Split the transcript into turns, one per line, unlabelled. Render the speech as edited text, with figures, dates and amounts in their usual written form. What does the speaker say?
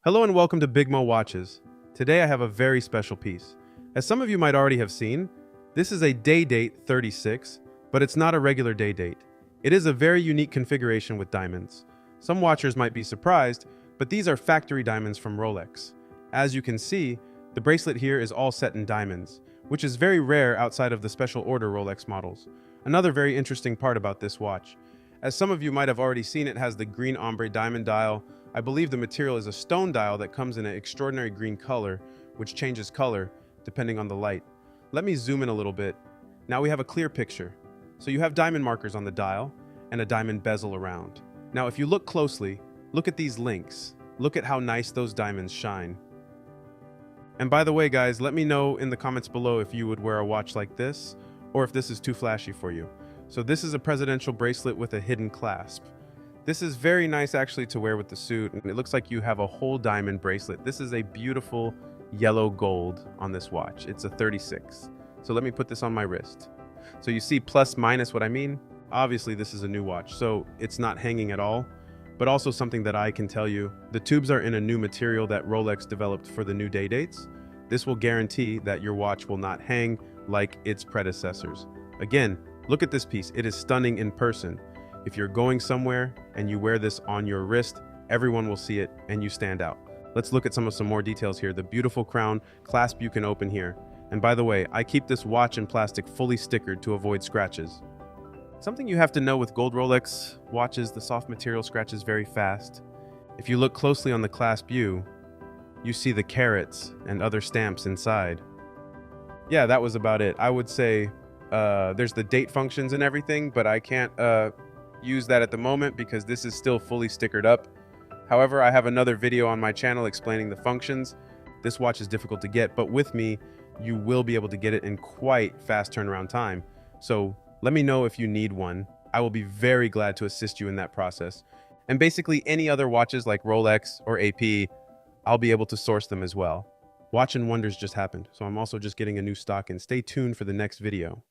Hello and welcome to Big Mo Watches. Today I have a very special piece. As some of you might already have seen, this is a Day-Date 36, but it's not a regular Day-Date. It is a very unique configuration with diamonds. Some watchers might be surprised, but these are factory diamonds from Rolex. As you can see, the bracelet here is all set in diamonds, which is very rare outside of the special order Rolex models. Another very interesting part about this watch. As some of you might have already seen, it has the green ombre diamond dial. I believe the material is a stone dial that comes in an extraordinary green color, which changes color depending on the light. Let me zoom in a little bit. Now we have a clear picture. So you have diamond markers on the dial and a diamond bezel around. Now if you look closely, look at these links. Look at how nice those diamonds shine. And by the way, guys, let me know in the comments below if you would wear a watch like this or if this is too flashy for you. So this is a presidential bracelet with a hidden clasp. This is very nice actually to wear with the suit, and it looks like you have a whole diamond bracelet. This is a beautiful yellow gold on this watch. It's a 36. So let me put this on my wrist. So you see plus minus what I mean? Obviously this is a new watch, so it's not hanging at all, but also something that I can tell you. The tubes are in a new material that Rolex developed for the new day dates. This will guarantee that your watch will not hang like its predecessors. Again, look at this piece. It is stunning in person. If you're going somewhere and you wear this on your wrist, everyone will see it and you stand out. Let's look at some more details here. The beautiful crown clasp you can open here. And by the way, I keep this watch in plastic fully stickered to avoid scratches. Something you have to know with gold Rolex watches, the soft material scratches very fast. If you look closely on the clasp you see the carats and other stamps inside. Yeah, that was about it. I would say there's the date functions and everything, but I can't use that at the moment because this is still fully stickered up. However, I have another video on my channel explaining the functions. This watch is difficult to get, but with me, you will be able to get it in quite fast turnaround time. So let me know if you need one. I will be very glad to assist you in that process. And basically any other watches like Rolex or AP, I'll be able to source them as well. Watch and Wonders just happened, so I'm also just getting a new stock, and stay tuned for the next video.